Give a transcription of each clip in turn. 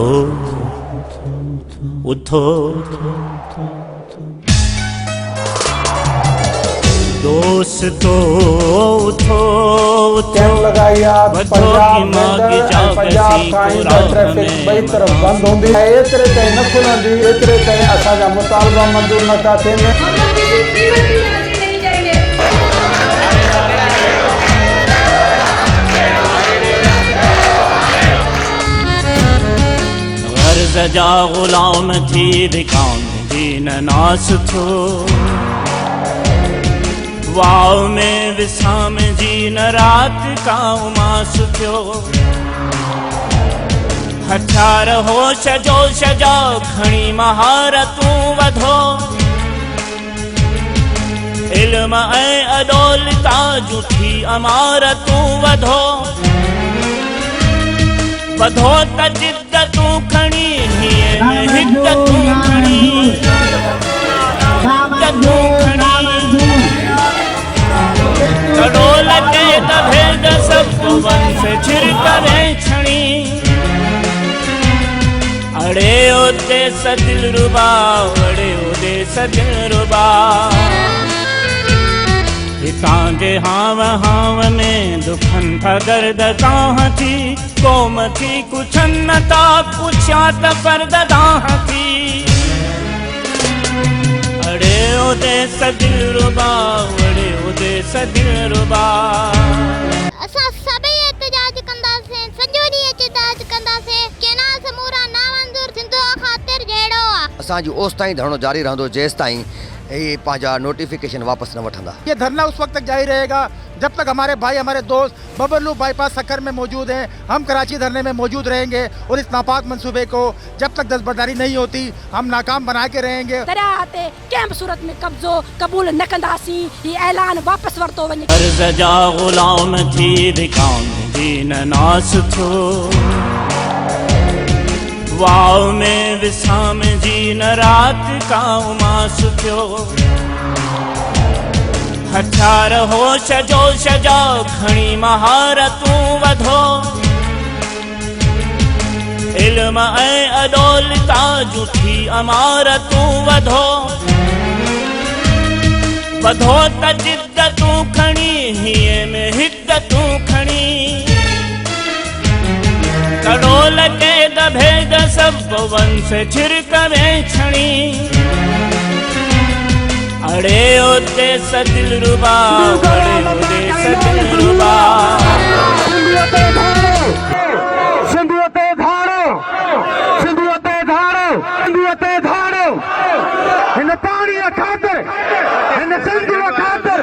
उठो उठो दोस्तों उठो उठो लगाया पंजाब का ट्रैफिक बई तरफ बंद होंदी है एतरे ते न खुलंदी एतरे ते असा जा मुतालबा मंजूर न था थियनि गर्ज जा गुलाम थी दिखाऊं दीन नास थो वाव में विसाम जी न रात का उमास थियो हथियार हो सजो सजा खणी महारतूं वधो इल्म ऐं अदौलता जूठी अमारतूं वधो वधो त जिद्दतूं खणी हीअं हिद्दतूं खणी हिद्दतूं खणी कड़ो लगे त भेद सब वंश छिड़कवे छणी अड़े ओते सदिल रुबा अड़े ओदे सदिल रुबा हितां जे हाव हाव में दुखन था गर्द काह थी कोम थी कुछन न ता पुछा त पर्द दाह थी अड़े ओदे सदिल रुबा अड़े ओदे सदिल रुबा असा सभई एहतजाज कंदासे सॼो ॾींहुं एहतजाज कंदासे केनाल समूरा ना मंजूर सिंधु ख़ातिर जहिड़ो असां जो ओस ताईं धरणो जारी रहंदो जेस ताईं ये पांजा नोटिफिकेशन वापस न वठंदा। ये धरना उस वक्त तक जारी रहेगा जब तक हमारे भाई हमारे दोस्त बबरलू बाईपास सक्कर में मौजूद हैं। हम कराची धरने में मौजूद रहेंगे और इस नापाक मंसूबे को जब तक दस्तबरदारी नहीं होती हम नाकाम बना के रहेंगे। दरियाते कंहिं सूरत में कब्जो कबूल न कंदासी ये ऐलान वापस वरतो वञे। अर्ज़ जा गुलाम थी दिखाऊं दीन नास थो वाव में विसाम जी न रात का उमास थियो हथियार हो सजो सजा खणी महारतूं वधो इल्म ऐं अदौलता जूठी अमारतूं वधो वधो त जिद्दतूं खणी हीअं में हिद्दतूं खणी कड़ो लगे द भेद सब वंश छिड़कवे छणी अड़े ओते सदिल रुबा अड़े ओते सदिल रुबा सिंधुते धाड़ो सिंधुते धाड़ो सिंधुते धाड़ो हिन पाणी खातिर हिन सिंधु खातिर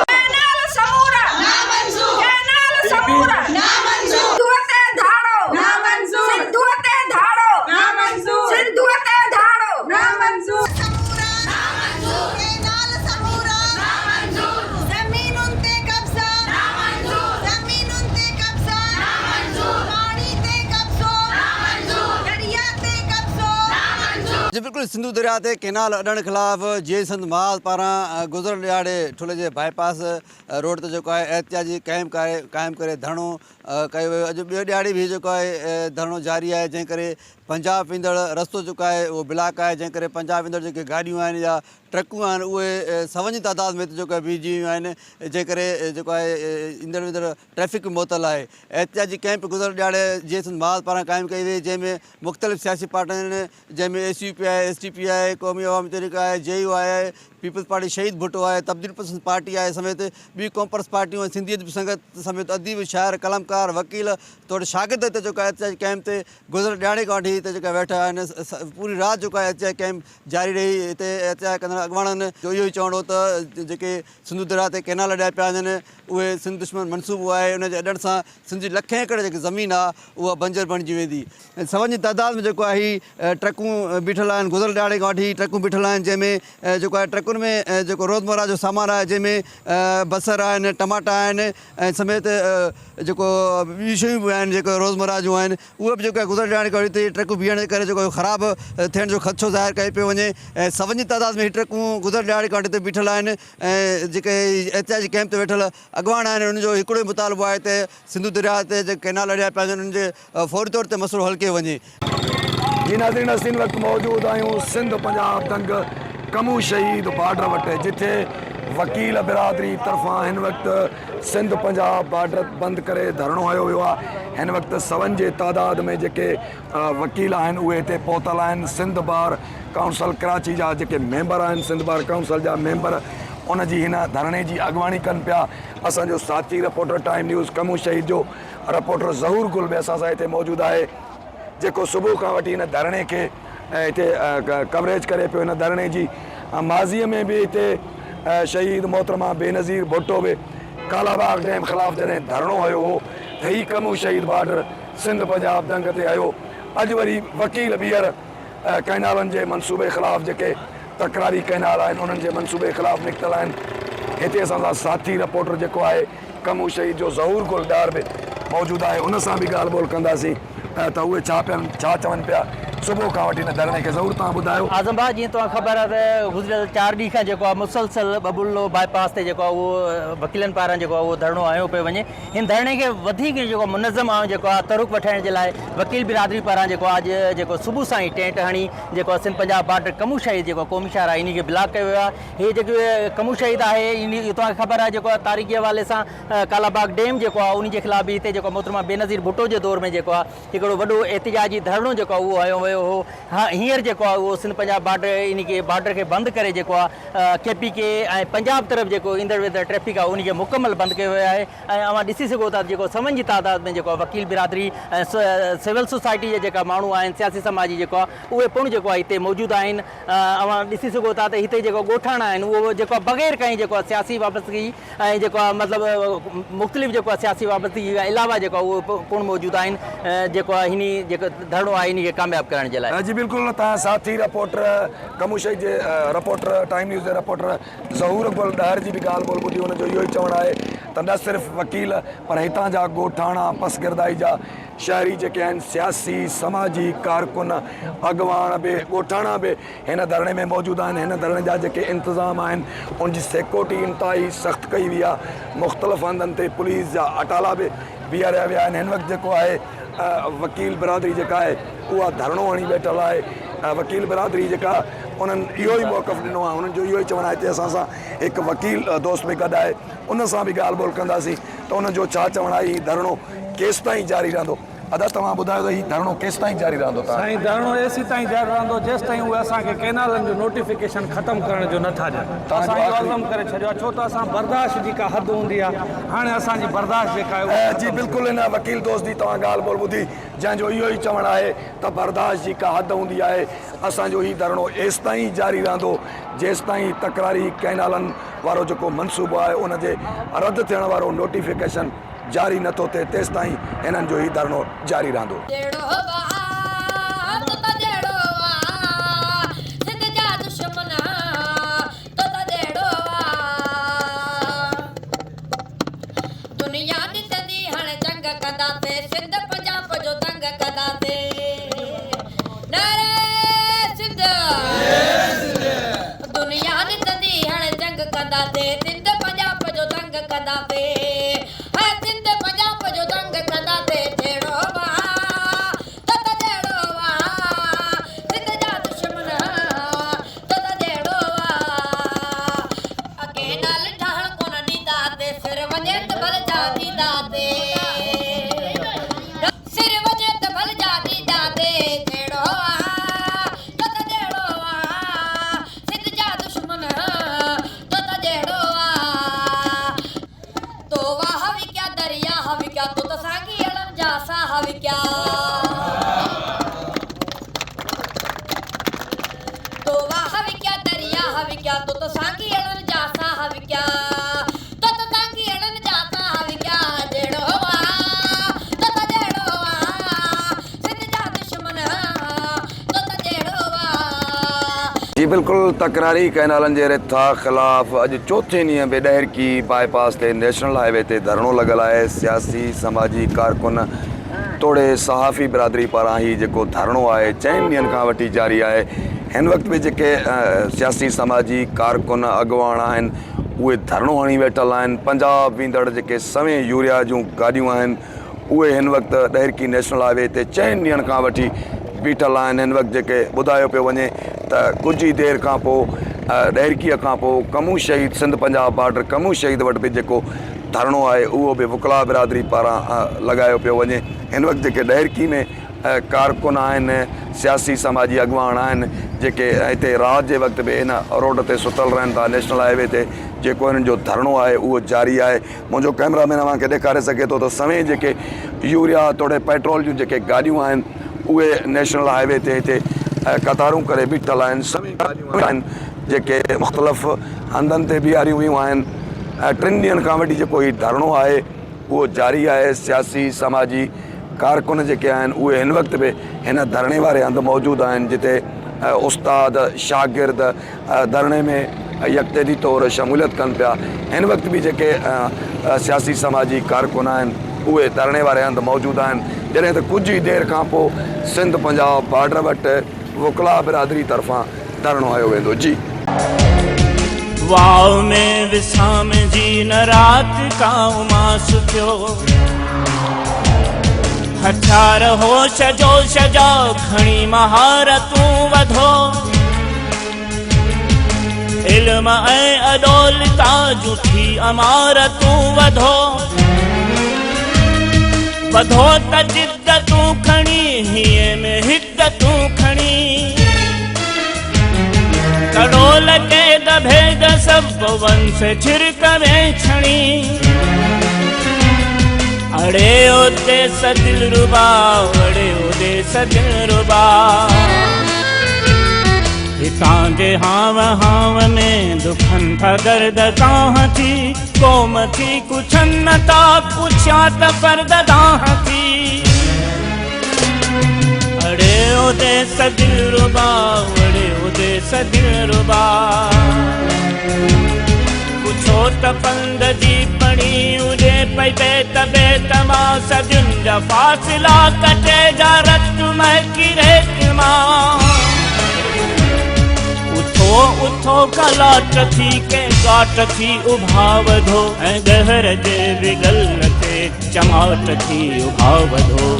केनाल समूरा ना मंजूर केनाल समूरा ना मंजूर सिंधुते धाड़ो ना मंजूर सिंधुते धाड़ो ना मंजूर सिंधुते धाड़ो ना मंजूर समूरा ना मंजूर केनाल समूरा ना मंजूर ज़मीनुन ते कब्ज़ा ना मंजूर ज़मीनुन ते कब्ज़ा ना मंजूर पानी ते कब्ज़ो ना मंजूर दरिया ते कब्ज़ो ना मंजूर जी बिल्कुल सिंधु दरिया ते केनाल अॾण ख़िलाफ़ जे संद महाल पारां गुज़िरियल ॾियारे ठुले जे बाईपास रोड ते जेको आहे एहतिजाजी क़ाइमु करे धरणो कयो वियो। अॼु ॿियो ॾियारे बि जेको आहे धरणो जारी आहे जंहिं करे पंजाब वेंदड़ रस्तो जेको आहे उहो ब्लॉक आहे जंहिं करे पंजाब वेंदड़ जेके गाॾियूं आहिनि या ट्रकूं आहिनि उहे सवनि जी तादाद में जेको आहे बीहजी वियूं आहिनि जंहिं करे जेको आहे ईंदड़ वेंदड़ ट्रैफ़िक मुअतल आहे। एहतिजाजी कैंप गुज़िरियल ॾियारे जे संद महाल पारां क़ाइमु कई वई जंहिंमें मुख़्तलिफ़ सियासी पार्टियूं आहिनि जंहिंमें SUP आहे SDP आहे क़ौमी अवामी तहरीक आहे JU आहे पीपल्स पार्टी शहीद भुट्टो आहे तब्दील पसंद पार्टी आहे समेत ॿी कॉमर्स पार्टियूं आहिनि सिंधियत संगत समेत अदीब शाइर कलमकार वकील तोड़ शागिर्द हिते जेको आहे एहतिजाजी कैंप ते गुज़िरियल ॾियारे खां वठी हिते जेका वेठा आहिनि पूरी राति जेको आहे एहतिजाजी कैंप जारी रही। हिते एहतिजाज कंदड़ अॻवाननि जो इहो ई चवणो त जेके सिंधु दरिया ते केनाल अॾाए पिया वञनि उहे सिंध दुश्मन मनसूबो आहे उनजे अॾण सां सिंध जी लखे एकड़ जेकी ज़मीन आहे उहा बंजर बणिजी वेंदी। सवनि जी तादाद में जेको आहे हीअ ट्रकूं बीठल आहिनि गुज़िरियल ॾियारे खां वठी ट्रकूं बीठल आहिनि जंहिंमें जेको आहे ट्रकुनि में जेको रोज़मर्रा जो सामान आहे जंहिंमें बसर आहिनि टमाटा आहिनि ऐं समेत जेको ॿियूं शयूं बि आहिनि जेको रोज़मर्रा जूं आहिनि उहे बि जेको आहे गुज़िरियल ॾियारे खां वठी ट्रकूं बीहण जे करे जेको ख़राबु थियण जो ख़दशो ज़ाहिर कयो पियो वञे ऐं सवनि जी तादाद में हीअ ट्रकूं गुज़िरियल ॾियारे खां वठी हिते बीठल आहिनि ऐं जेके एहतिजाजी कैंप ते वेठल अॻवान आहिनि उनजो हिकिड़ो ई मुतालबो आहे त सिंधु दरिया ते जेके केनाल अॾिया पिया आहिनि उन्हनि जे फ़ौरी तौर ते मसइलो हल कयो वञे। जी नाज़रीन असीं इन वक़्तु मौजूदु आहियूं सिंध पंजाब दंग कमू शहीद बॉर्डर वटि जिथे वकील बिरादरी तरफ़ां हिन वक़्तु सिंध पंजाब बॉर्डर बंदि करे धरणो हयो वियो आहे। हिन वक़्तु सवनि जे तादाद में जेके वकील आहिनि उहे हिते पहुतल आहिनि। सिंध बार काउंसिल कराची जा जेके मेंबर आहिनि सिंध बार काउंसिल जा मेंबर उन जी हिन धरणे जी अॻुवाणी कनि पिया। असांजो साथी रिपोर्टर टाइम न्यूज़ कमू शहीद जो रिपोर्टर ज़हूर गुल बि असां सां हिते मौजूदु आहे जेको सुबुह खां वठी हिन धरणे खे हिते कवरेज करे पियो। हिन धरणे जी माज़ीअ में बि हिते शहीद मोहतरमा बेनज़ीर भुट्टो बि कालाबाग डैम ख़िलाफ़ जॾहिं धरणो हयो हो त ही कमू शहीद बॉर्डर सिंध पंजाब दंग ते आयो। अॼु वरी वकील ॿीहर कैनालनि जे मनसूबे ख़िलाफ़ जेके तकरारी कैनाल आहिनि उन्हनि जे मनसूबे ख़िलाफ़ निकितल आहिनि। हिते असां सां साथी रिपोर्टर जेको आहे कमू शहीद जो ज़हूर गुल डार बि मौजूदु आहे। उन सां बि ॻाल्हि ॿोल कंदासीं त उहे छा चवनि पिया सुबुह खां वठी हिन धरणे खे। ज़रूरु तव्हां ॿुधायो। आज़मबाद जीअं तव्हां ख़बर आहे त गुज़िरियल 4 ॾींहं खां जेको आहे मुसलसल बबुल्लो बाईपास ते जेको आहे उहो वकीलनि पारां जेको आहे उहो धरणो आयो पियो वञे। हिन धरणे खे वधीक जेको मुनज़म ऐं जेको आहे तरुक वठण जे लाइ वकील बिरादरी पारां जेको आहे अॼु जेको सुबुह सां ई टेंट हणी जेको आहे सिंध पंजाब बॉर्डर कमू शहीद जेको क़ौमी शहर आहे इन खे ब्लॉक कयो वियो आहे। हीअ जेके कमू शहीद आहे इन तव्हांखे ख़बर आहे जेको आहे तारीख़ी हवाले सां कालाबाग डैम जेको आहे उन जे ख़िलाफ़ बि हिते जेको मोहतरमा बेनज़ीर भुट्टो जे दौर में जेको आहे हिकिड़ो वॾो एहतिजाजी धरणो जेको आहे उहो हयो वियो हो। हींअर जेको आहे उहो सिंध पंजाब बॉर्डर खे बंदि करे जेको आहे KPK ऐं पंजाब तरफ़ जेको ईंदड़ वेंदड़ ट्रैफिक आहे उनखे मुकमल बंदि कयो वियो आहे। ऐं अवां ॾिसी सघो था जेको सवनि जी तादाद में जेको आहे वकील बिरादरी ऐं सिविल सोसाइटी जा जेका माण्हू आहिनि सियासी समाजी जेको आहे उहे पिणु जेको आहे हिते मौजूदु आहिनि। अवां ॾिसी सघो था त हिते जेको ॻोठाणा आहिनि उहो जेको आहे बग़ैर कंहिं जेको आहे सियासी वाबस्तगी ऐं जेको आहे मतिलबु मुख़्तलिफ़ जेको आहे सियासी वाबस्तगी खां अलावा जेको आहे उहो पिणु मौजूदु आहिनि जेको आहे हिन जेको धरणो आहे इन खे कामयाबु करण जे लाइ। जी बिल्कुलु तव्हां साथी रिपोर्टर कमू शहीद जे रिपोर्टर टाइम न्यूज़ जे रिपोर्टर ज़हूर गुल डार जी बि ॻाल्हि ॿोल ॿुधी हुनजो इहो ई चवणु आहे त न सिर्फ़ु वकील पर हितां जा ॻोठाणा पसगिरदाई जा शहरी जेके आहिनि सियासी समाजी कारकुन अॻवान बि ॻोठाणा बि हिन धरणे में मौजूदु आहिनि। हिन धरणे जा जेके इंतिज़ाम आहिनि उनजी सिक्योरिटी इंतिहाई सख़्तु कई वई आहे। मुख़्तलिफ़ हंधनि ते पुलिस जा अटाला बि बीहारिया विया आहिनि। हिन वक़्तु जेको आहे वकील बिरादरी जेका आहे उहा धरणो हणी वेठल आहे। वकील बिरादरी जेका उन्हनि इहो ई मौक़िफ़ ॾिनो आहे। उन्हनि जो इहो ई चवणु आहे हिते असां सां हिकु वकील दोस्त बि गॾु आहे उन सां बि ॻाल्हि ॿोल कंदासीं त उनजो छा चवणु आहे हीउ धरणो केसि ताईं जारी रहंदो। अदा तव्हां ॿुधायो त हीउ धरणो केसि ताईं जारी रहंदो। साईं धरणो एसी ताईं जारी रहंदो जेसि ताईं उहे असांखे कैनालनि जो नोटिफिकेशन ख़तमु करण जो नथा ॾियनि। असां इहो अज़म करे छॾियो आहे छो त असां बर्दाश्त जी का हद हूंदी आहे। हाणे असांजी बर्दाश्त जेका आहे जी बिल्कुलु हिन वकील दोस्त जी तव्हां ॻाल्हि ॿोल ॿुधी जंहिंजो इहो ई चवणु आहे त बर्दाश्त जी का हद हूंदी आहे। असांजो हीउ धरणो एसि ताईं जारी रहंदो जेसि ताईं तकरारी कैनालनि वारो जेको मनसूबो आहे उनजे रद्द थियण वारो नोटिफिकेशन जारी नथो थिए तेसि ताईं हिननि जो ही धरणो जारी रहंदो। जी बिल्कुलु तकरारी कैनालनि जे रिथा ख़िलाफ़ अॼु चौथे ॾींहं बि ॾहरकी बाईपास ते नेशनल हाईवे ते धरणो लॻल आहे। सियासी समाजी कारकुन तोड़े सहाफ़ी बिरादरी पारां ही जेको धरणो आहे 4 ॾींहंनि खां वठी जारी आहे। हिन वक़्तु बि जेके सियासी समाजी कारकुन अॻुवान आहिनि उहे धरणो हणी वेठल आहिनि। पंजाब वेंदड़ जेके सवें यूरिया जूं गाॾियूं आहिनि उहे हिन वक़्तु ॾहरकी नेशनल हाईवे ते 4 ॾींहंनि खां वठी बीठल आहिनि हिन वक़्तु जेके ॿुधायो पियो वञे त कुझु ई देरि खां पोइ ॾहरकीअ खां पोइ कमू शहीद सिंध पंजाब बॉर्डर कमू शहीद वटि बि जेको धरणो आहे उहो बि वकला बिरादरी पारां लॻायो पियो वञे। हिन वक़्तु जेके ॾहरकी में कारकुन आहिनि सियासी समाजी अॻुवान आहिनि जेके हिते राति जे वक़्तु बि हिन रोड ते सुतल रहनि था नेशनल हाईवे ते जेको हिननि जो धरणो आहे उहो जारी आहे। मुंहिंजो कैमरामैन अव्हांखे ॾेखारे सघे थो त सवें जेके यूरिया तोड़े पेट्रोल जूं जेके गाॾियूं आहिनि उहे नेशनल हाईवे ते हिते कतारूं करे बीठल आहिनि। सभई गाॾियूं आहिनि जेके मुख़्तलिफ़ हंधनि ते बीहारियूं वियूं आहिनि। 3 ॾींहंनि खां वठी जेको हीउ धरणो आहे उहो जारी आहे। सियासी समाजी कारकुन जेके आहिनि उहे हिन वक़्तु बि हिन धरणे वारे हंधि मौजूदु आहिनि जिते उस्ताद शागिर्द धरणे में यकतेदी तौरु शमूलियत कनि पिया। हिन वक़्तु बि जेके सियासी समाजी कारकुन आहिनि उहे धरणे वारे हंधि मौजूदु आहिनि। जॾहिं त कुझु ई देरि खां पोइ सिंध पंजाब बॉर्डर वटि वकला बिरादरी तरफ़ां धरणो हयो वेंदो। जी वाव में विसाम जी न रात का उमास थियो हथियार हो सजो सजा खणी महारतूं वधो इल्म ऐं अदौलता जूठी अमारतूं वधो वधो त जिद्दतूं खणी हीअं में हिद्दतूं खणी कड़ोल के दभेद सब वंश छिरक में छणी अड़े ओदे सदिल रुबा अड़े ओदे सदिल रुबा हितां जे हाव हाव में दुखन था गर्द काह थी कोम थी कुछन न था पुछा त पर्द दाह थी अड़े ओदे सदिल रुबा अड़े ओदे सदिल रुबा पुछो त पंध जी पणी उॾे पई बेत मां सदियुनि जा फ़ासिला कटे जा रत महकी रेत मां उथो उथो कलाट थी के काट थी उभा वधो ऐं गहर जे विगल ते चमाट थी उभा वधो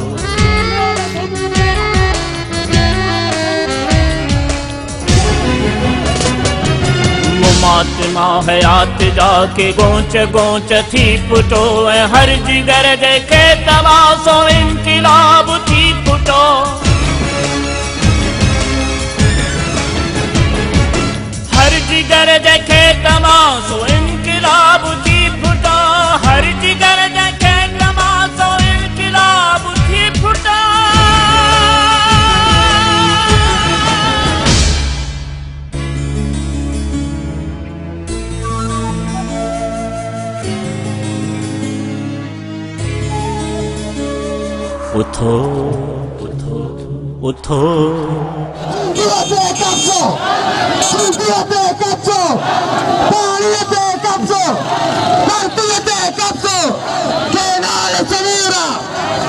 मुमातिमा हयात जाके गोंच गोंच थी पुटो ऐं हर जिगर जेके तवासो इनकिलाब थी पुटो हर जिगर जेके तवासो इनकिलाब थी पुटो हर जिगर जेके तवासो इनकिलाब थी पुटो उठो उठो उठो